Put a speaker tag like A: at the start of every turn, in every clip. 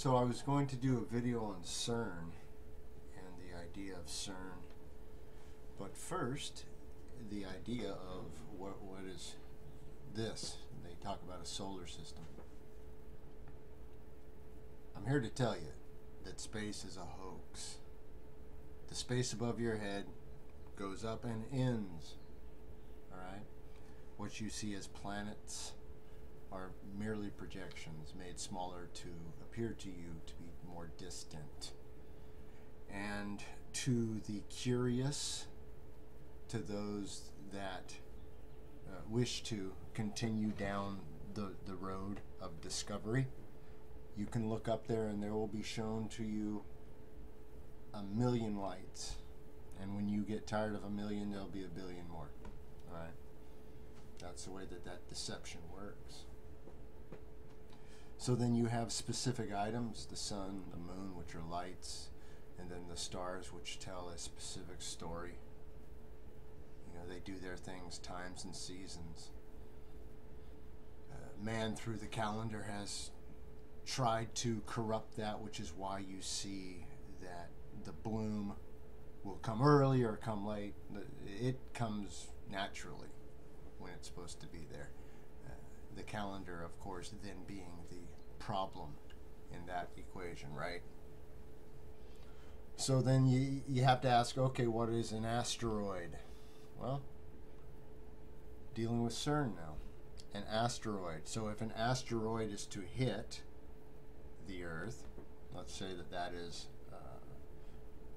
A: So I was going to do a video on CERN and the idea of CERN, but first the idea of what is this. They talk about a solar system. I'm here to tell you that space is a hoax. The space above your head goes up and ends. Alright? What you see as planets are merely projections made smaller to appear to you to be more distant. And to the curious, to those that wish to continue down the road of discovery, you can look up there and there will be shown to you a million lights. And when you get tired of a million, there'll be a billion more. Alright? That's the way that deception works. So then you have specific items, the sun, the moon, which are lights, and then the stars, which tell a specific story. You know, they do their things, times and seasons. Man, through the calendar, has tried to corrupt that, which is why you see that the bloom will come early or come late. It comes naturally when it's supposed to be there. The calendar, of course, then being the problem in that equation, right? So then you have to ask, okay, what is an asteroid? Well, dealing with CERN now. An asteroid. So if an asteroid is to hit the Earth, let's say that is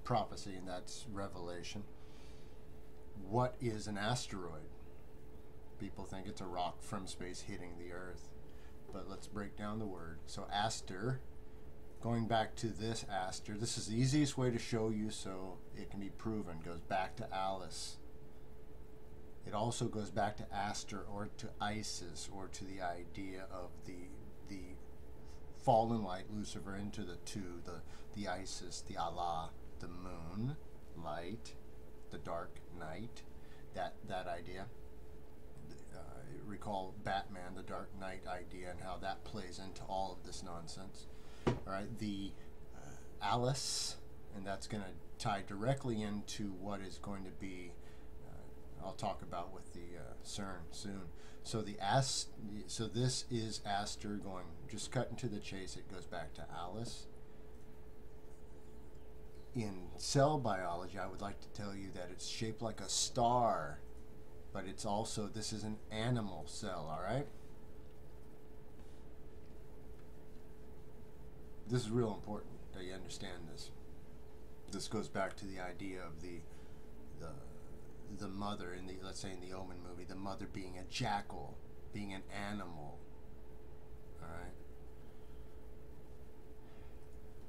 A: prophecy and that's revelation. What is an asteroid? People think it's a rock from space hitting the Earth, but let's break down the word. So aster, going back to this aster, this is the easiest way to show you so it can be proven, goes back to Alice. It also goes back to Aster or to Isis or to the idea of the fallen light, Lucifer, into the Isis, the Allah, the moon, light, the dark night, that idea. Recall Batman, the Dark Knight idea, and how that plays into all of this nonsense. All right, the Alice, and that's going to tie directly into what is going to be. I'll talk about with the CERN soon. So so this is Aster going. Just cutting to the chase. It goes back to Alice. In cell biology, I would like to tell you that it's shaped like a star. But it's also, this is an animal cell, all right? This is real important that you understand this. This goes back to the idea of the mother in the, let's say in the Omen movie, the mother being a jackal, being an animal, all right?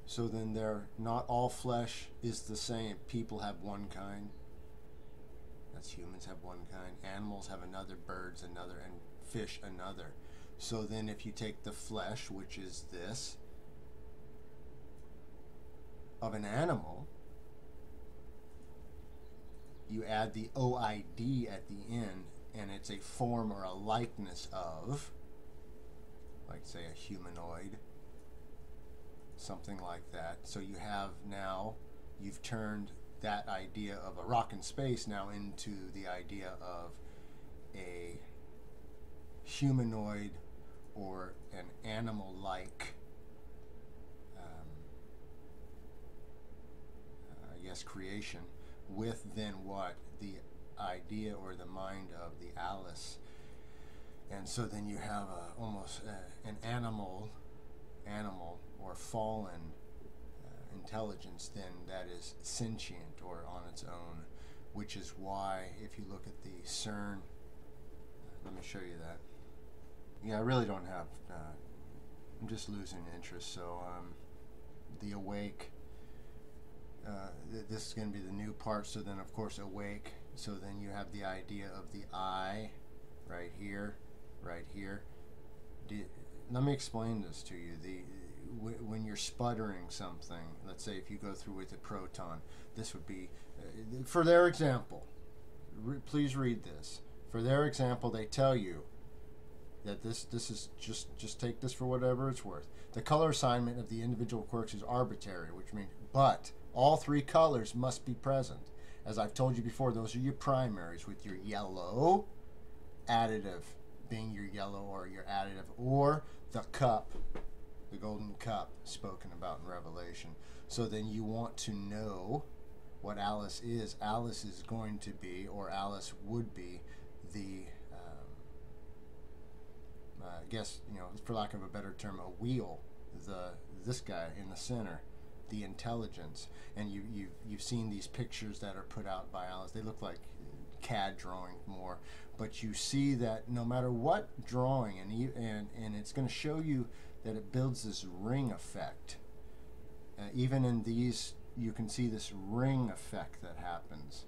A: So then not all flesh is the same. People have one kind. That's humans have one kind, animals have another, birds another, and fish another. So then if you take the flesh, which is this, of an animal, you add the OID at the end, and it's a form or a likeness of, like say a humanoid, something like that. So you have now, you've turned that idea of a rock in space now into the idea of a humanoid or an animal-like, I guess, creation, with then what? The idea or the mind of the Alice. And so then you have almost an animal or fallen intelligence then that is sentient or on its own, which is why if you look at the CERN, let me show you that. Yeah, I really don't have, I'm just losing interest. So the awake, this is going to be the new part. So then of course awake, so then you have the idea of the I right here, right here. Let me explain this to you. When you're sputtering something, let's say if you go through with a proton, this would be, for their example, please read this. For their example, they tell you that this is just take this for whatever it's worth. The color assignment of the individual quirks is arbitrary, which means but all three colors must be present. As I've told you before, those are your primaries, with your yellow additive being your yellow or your additive, or the cup, the golden cup spoken about in Revelation. So then you want to know what Alice is. Alice is going to be, or Alice would be, the I guess, you know, for lack of a better term, a wheel. This guy in the center, the intelligence. And you've seen these pictures that are put out by Alice. They look like CAD drawing more, but you see that no matter what drawing, and it's going to show you that it builds this ring effect. Even in these, you can see this ring effect that happens.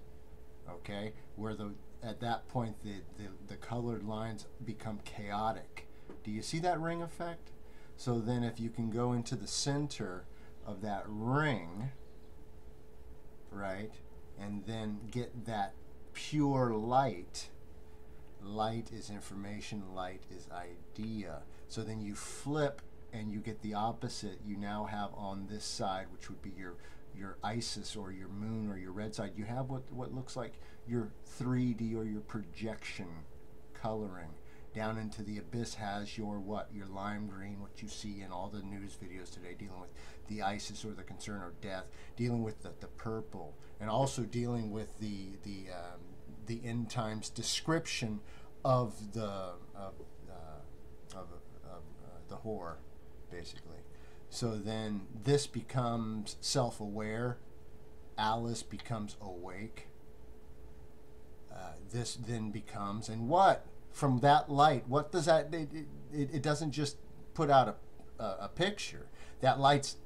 A: Okay, where at that point the colored lines become chaotic. Do you see that ring effect? So then if you can go into the center of that ring, right, and then get that pure light. Light is information, light is idea. So then you flip and you get the opposite. You now have on this side, which would be your Isis or your moon or your red side, you have what looks like your 3D or your projection coloring. Down into the abyss has your what? Your lime green, what you see in all the news videos today, dealing with the Isis or the concern or death, dealing with the purple, and also dealing with the end times description of the horror, basically. So then this becomes self-aware. Alice becomes awake. This then becomes, and what? From that light, what does that, it doesn't just put out a picture. That light's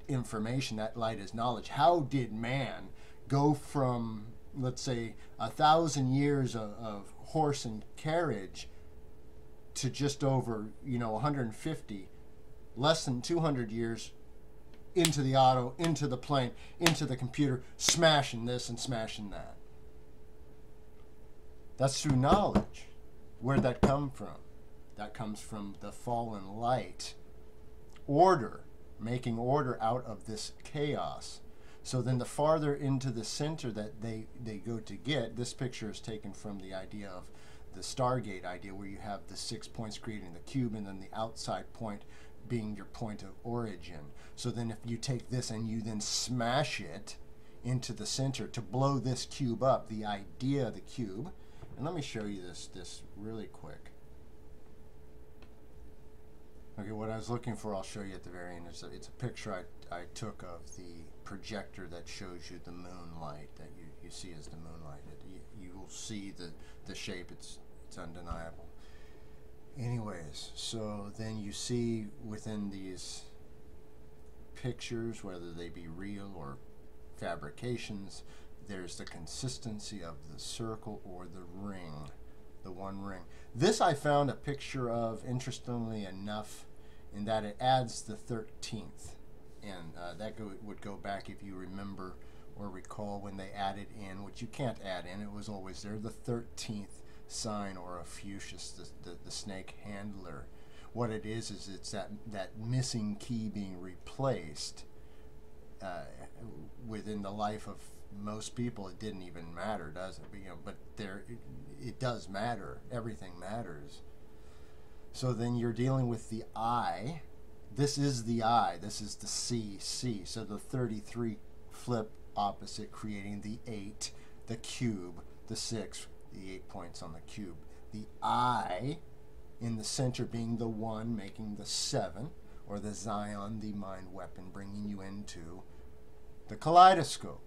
A: information, that light is knowledge. How did man go from, let's say, 1,000 years of horse and carriage to just over, 150, less than 200 years into the auto, into the plane, into the computer, smashing this and smashing that? That's through knowledge. Where'd that come from? That comes from the fallen light. Order, making order out of this chaos. So then the farther into the center that they go to get, this picture is taken from the idea of the Stargate idea, where you have the 6 points creating the cube and then the outside point being your point of origin. So then if you take this and you then smash it into the center to blow this cube up, the idea of the cube, and let me show you this really quick. Okay, what I was looking for, I'll show you at the very end. It's a picture I took of the projector that shows you the moonlight that you see as the moonlight. You will see the shape. It's undeniable. Anyways, so then you see within these pictures, whether they be real or fabrications, there's the consistency of the circle or the ring, the one ring. This I found a picture of, interestingly enough, in that it adds the 13th. And that would go back, if you remember or recall, when they added in, which you can't add in, it was always there, the 13th sign, or Ophiuchus, the snake handler. What it is it's that missing key being replaced. Within the life of most people, it didn't even matter, does it? But it does matter. Everything matters. So then you're dealing with the I. This is the I. This is the C. So the 33 flip opposite, creating the 8, the cube, the 6, the 8 points on the cube. The I in the center being the 1, making the 7, or the Zion, the mind weapon, bringing you into the kaleidoscope,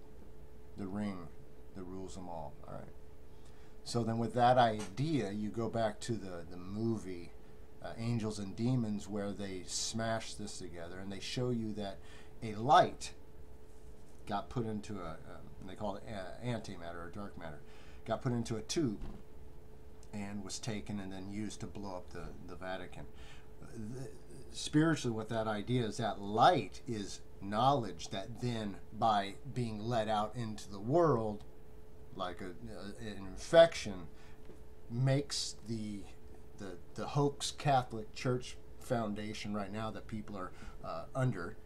A: the ring that rules them all. All right. So then with that idea, you go back to the movie Angels and Demons, where they smash this together, and they show you that a light got put into they call it antimatter or dark matter, got put into a tube and was taken and then used to blow up the Vatican. Spiritually, what that idea is, that light is knowledge that then, by being let out into the world like an infection, makes the the hoax Catholic Church foundation right now that people are under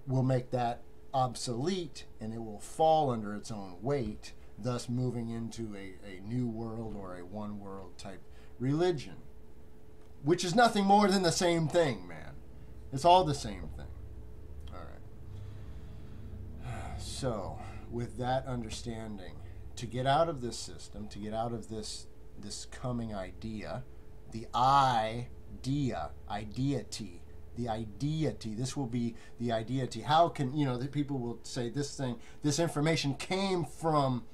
A: will make that obsolete, and it will fall under its own weight, thus moving into a new world or a one world type religion, which is nothing more than the same thing, man. It's all the same thing. All right. So with that understanding, to get out of this system, to get out of this coming idea, the ideity, the ideity, this will be the ideity. How can, the people will say this information came from,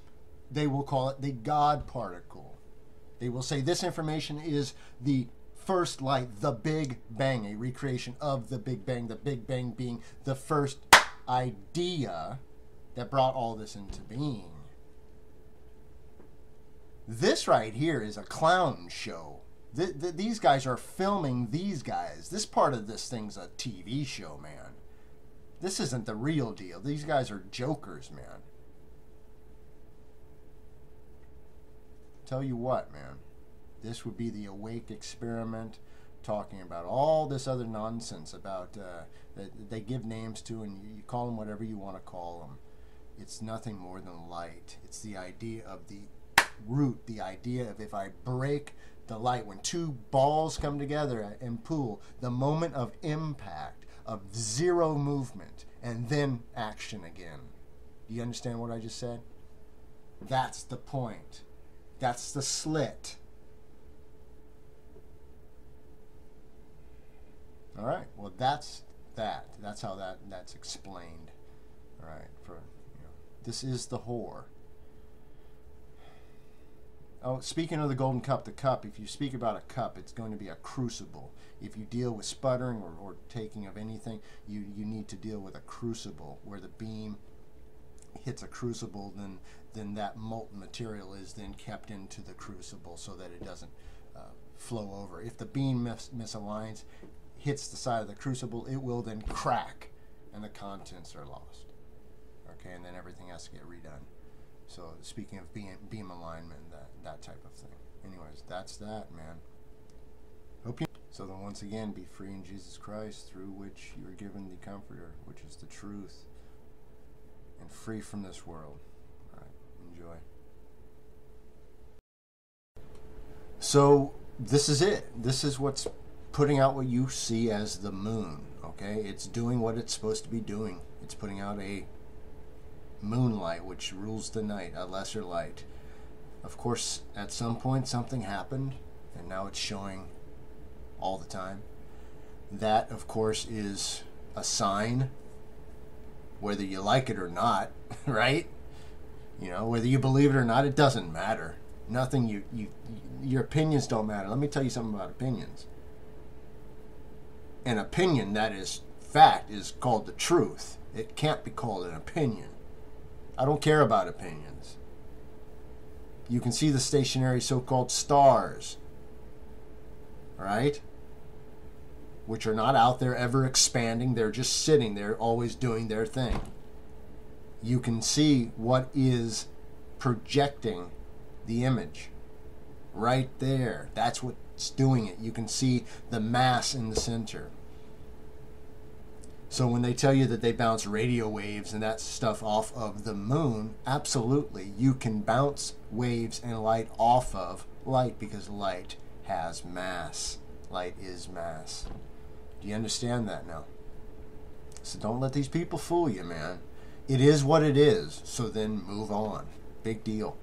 A: they will call it the God particle. They will say this information is the first light, the Big Bang, a recreation of the Big Bang being the first idea that brought all this into being. This right here is a clown show. These guys are filming these guys. This part of this thing's a TV show, man. This isn't the real deal. These guys are jokers, man. Tell you what, man. This would be the awake experiment, talking about all this other nonsense about that they give names to, and you call them whatever you want to call them. It's nothing more than light. It's the idea of the root, the idea of if I break the light, when two balls come together and pool, the moment of impact, of zero movement, and then action again. Do you understand what I just said? That's the point. That's the slit. All right. Well, that's that. That's how that's explained. All right. This is the whore. Oh, speaking of the golden cup, the cup, if you speak about a cup, it's going to be a crucible. If you deal with sputtering or taking of anything, you need to deal with a crucible, where the beam hits a crucible, then that molten material is then kept into the crucible so that it doesn't flow over. If the beam misaligns, hits the side of the crucible, it will then crack, and the contents are lost. Okay, and then everything has to get redone. So speaking of beam alignment, that type of thing. Anyways, that's that, man. Hope you. So then once again, be free in Jesus Christ, through which you are given the Comforter, which is the truth, and free from this world. All right, enjoy. So this is it. This is what's putting out what you see as the moon. Okay, it's doing what it's supposed to be doing. It's putting out a moonlight which rules the night, a lesser light. Of course, at some point something happened, and now it's showing all the time. That, of course, is a sign, whether you like it or not, right? Whether you believe it or not, it doesn't matter. Nothing. Your opinions don't matter. Let me tell you something about opinions. An opinion that is fact is called the truth. It can't be called an opinion. I don't care about opinions. You can see the stationary so-called stars, right? Which are not out there ever expanding. They're just sitting there, always doing their thing. You can see what is projecting the image right there. That's what's doing it. You can see the mass in the center. So when they tell you that they bounce radio waves and that stuff off of the moon, absolutely, you can bounce waves and light off of light, because light has mass. Light is mass. Do you understand that now? So don't let these people fool you, man. It is what it is, so then move on. Big deal.